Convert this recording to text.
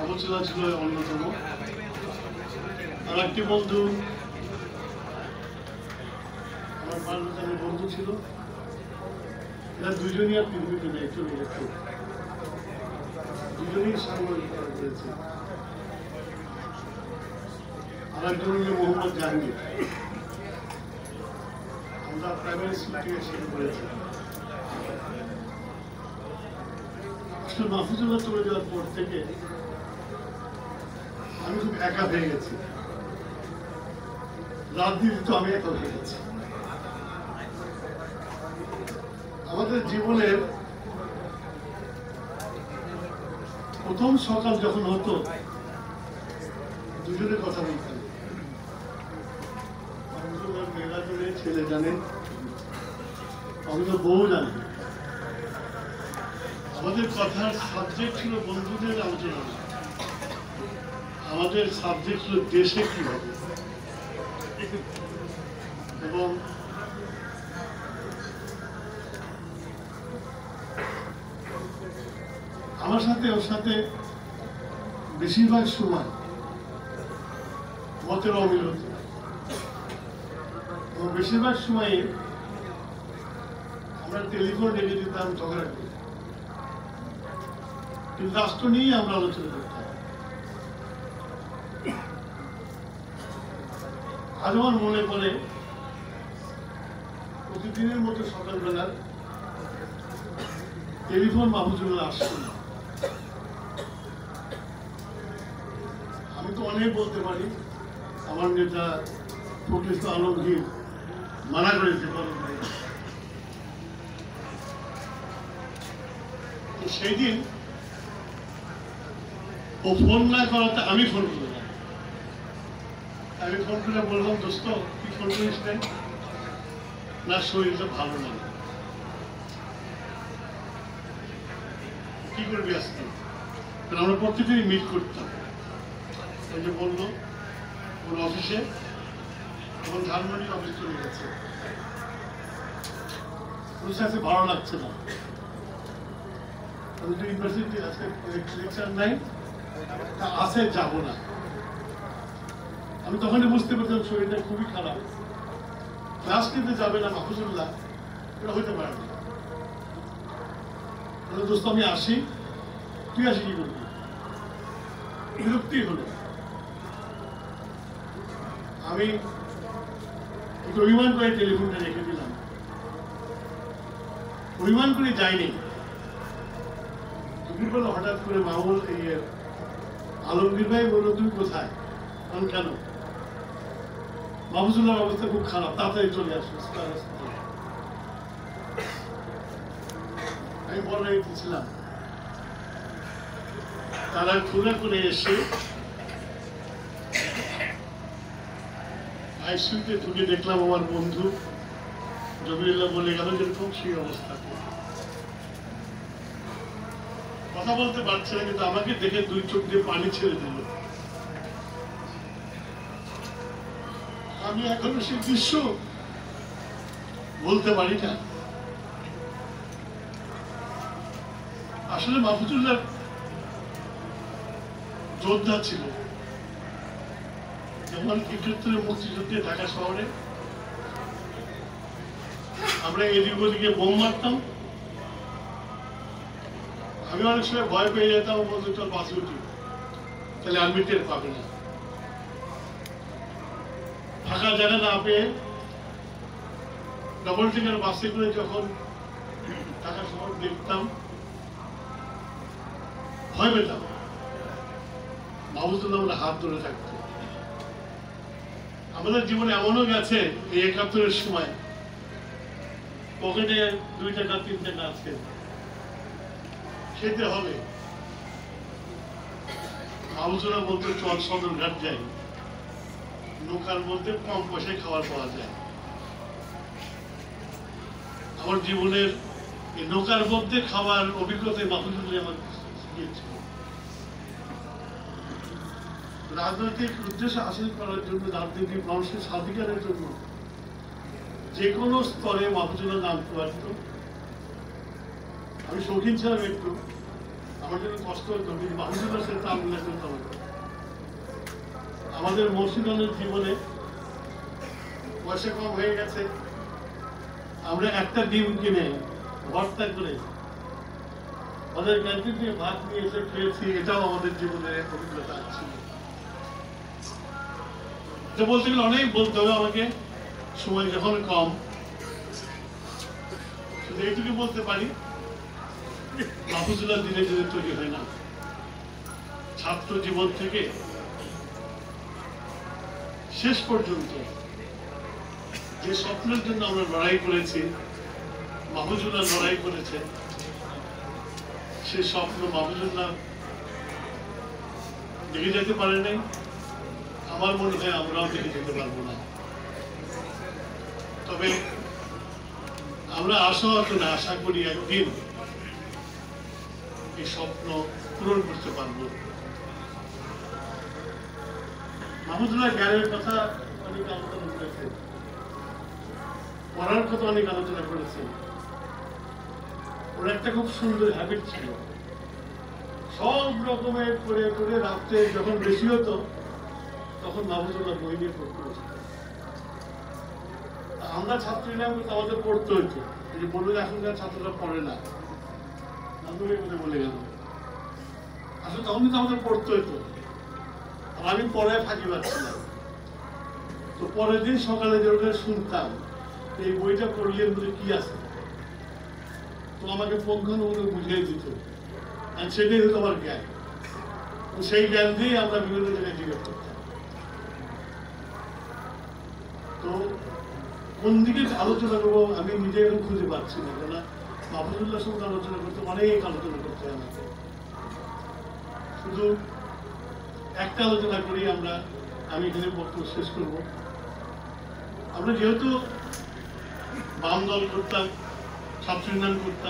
অবচেলা ছিল অন্যতম। আর একটি বন্ধু, আমার বাল্যকালের বন্ধু ছিল, এরা দুজনই আর পৃথিবীতে নেই, চলে গেছে। দুজনেই সাংবাদিকতা করেছে। আর একজন হল মোহাম্মদ জাহাঙ্গীর, আমরা প্রাইমারি স্কুল থেকে শুরু করেছি। আসলে মাহফুজুল্লাহ চলে যাওয়ার পর থেকে আমি খুব একা হয়ে গেছি। রাজনীতি তো আমি একা হয়ে গেছি। আমাদের জীবনের প্রথম সকাল যখন হতো, দুজনের কথা বলতাম। মেয়েরা জানে, ছেলে জানে, আমাদের বউ জানে। আমাদের কথার সাবজেক্ট ছিল বন্ধুদের আলোচনা, আমাদের সাবজেক্ট ছিল দেশে কি হবে। এবং আমার সাথে ওর সাথে বেশিরভাগ সময় মতের অমিল হতো, এবং বেশিরভাগ সময়ে আমরা টেলিফোন রেখে দিতাম ঝগড়া করে, কিন্তু রাষ্ট্র নিয়েই আমরা আলোচনা করতাম। আজ আমার মনে পড়ে প্রতিদিনের মতো সকালবেলা টেলিফোন মাহফুজুল্লাহ আসতো না। আমি তো অনেক বলতে পারি, আমার নেতা ফখরুল ইসলাম আলমগীর মানা করেছে। তো সেই দিন ও ফোন না করাতে আমি ফোন করলাম। আমি ফোন করে বললাম, দোস্ত কি ফোন করিস না, শরীরটা ভালো না, কি করবি আজকে? আমরা প্রত্যেকেই মিট করতাম। ওই যে বললো ওর অফিসে, এখন ধানমন্ডির অফিস চলে গেছে, ওর সাথে ভালো লাগছে না। ইউনিভার্সিটি আজকে লেকচার নাই, আসে যাবো না। আমি তখনই বুঝতে পারতাম শরীরটা খুবই খারাপ, ক্লাস কিন্তু যাবে না মাহফুজুল্লাহ, এটা হইতে পারে না। দোস্ত আমি আসি, তুই আসি কি করবি? বিরক্তি হলো। আমি একটু অভিমান করে টেলিফোনটা রেখে দিলাম। অভিমান করে যাইনি। দুপুরবেলা হঠাৎ করে মামুল আলমগীর ভাই বললো, তুমি কোথায়? আমি কেন? মাহফুজুল্লাহর অবস্থা খুব খারাপ, তাড়াতাড়ি চলে আসো। আমি বলে ছিলাম, তারা খুলে করে এসে আইসিইউতে ঢুকে দেখলাম আমার বন্ধু জমিরুল্লাহ বলে গেল যেরকম সেই অবস্থা, কথা বলতে পারছে না, কিন্তু আমাকে দেখে দুই চোখ দিয়ে পানি ছেড়ে দিল। আমি এখনো সেই দৃশ্য বলতে পারি না। আসলে মাহফুজুল্লাহ যোদ্ধা ছিল, যেমন ৭১ মুক্তিযুদ্ধে ঢাকা শহরে আমরা এদিক ওদিকে বোম মারতাম। আমি অনেক সময় ভয় পেয়ে যেতাম, বলতো চল বাসে উঠি, তাহলে আর্মি টের পাবে না। ফাঁকা জায়গা না পেয়ে ডবল টিকার বাসে করে যখন ঢাকা শহর দেখতাম, ভয় পেতাম। মাহফুজুল্লাহ আমরা হাত ধরে থাকতো। আমাদের জীবনে এমনও গেছে এই ৭১-এর সময় পকেটে ২ টাকা ৩ টাকা আছে, খেতে হবে। মাহফুজুল্লাহ বলতে চল সদরঘাট যাই, নৌকার মধ্যে কম পয়সায় খাবার পাওয়া যায়। আমার জীবনের এই নৌকার মধ্যে খাওয়ার অভিজ্ঞতায় মাহফুজুল্লাহ আমার শিখিয়েছিল। রাজনৈতিক উদ্দেশ্য হাসিল করার জন্য, রাজনৈতিক মানুষের স্বাধিকারের জন্য যে কোনো স্তরে মাহফুজুল্লাহ নামতে পারত। আমি শৌখিন ছিলাম একটু, আমার জন্য কষ্ট হতো, কিন্তু মাহমুদুল্লাহর সাথে তাল মিলাতে হতো আমাদের মসজিদের জীবনে। পয়সা কম হয়ে গেছে, আমরা একটা ডিম কিনে ভর্তা করে ওদের ক্যান্টিন থেকে ভাত নিয়ে এসে খেয়েছি, এটাও আমাদের জীবনের অভিজ্ঞতা ছিল। এটা বলতে গেলে অনেক বলতে হবে আমাকে, সময় যখন কম। শুধু এইটুকু বলতে পারি, মাহফুজুল্লাহ দিনে দিনে তৈরি হয় না। ছাত্র জীবন থেকে শেষ পর্যন্ত যে স্বপ্নের জন্য আমরা লড়াই করেছি, মাহফুজুল্লাহ লড়াই করেছে, সে স্বপ্ন মাহফুজুল্লাহ দেখে যেতে পারে নাই। আমার মনে হয় আমরাও দেখে যেতে পারবো না। তবে আমরা আশা করি একদিন এই স্বপ্ন পূরণ করতে পারবো। মাহমুদুল্লাহ জ্ঞানের কথা অনেক আলোচনা করেছেন, পড়ার কথা অনেক আলোচনা করেছেন। ওর একটা খুব সুন্দর হ্যাবিট ছিল, সব রকমের করে করে রাত্রে যখন বেশি হতো তখন মাহমুদুল্লাহ বই নিয়ে পড়তে বসত। আমরা ছাত্র নিলাম, আমাদের পড়তে হইতো। যে বললো এখনকার ছাত্ররা পড়ে না, নান্দুকে কথা বলে গেল। আসলে তখন কিন্তু আমাদের পড়তে হইতো, আর আমি পড়ায় ফাঁকি পাচ্ছিলাম। তো পরের দিন সকালে যেটা শুনতাম এই বইটা পড়লে মধ্যে কি আছে, তো আমাকে পঙ্খানুপুঙ্খ বুঝিয়ে দিত, আর সেটাই হতো আমার জ্ঞান। তো সেই জ্ঞান দিয়ে আমরা বিভিন্ন জায়গায় জিজ্ঞেস করতাম। তো কোন দিকে আলোচনা করবো আমি নিজে এখন খুঁজে পাচ্ছি না, কেন মাহফুজুল্লাহর সঙ্গে আলোচনা করতে অনেক আলোচনা করতে হয় আমাকে। শুধু একটা আলোচনা করি আমি এখানে বক্তব্য শেষ করবো। আমরা যেহেতু বাম দল করতাম, ছাত্র ইউনিয়ন করতাম,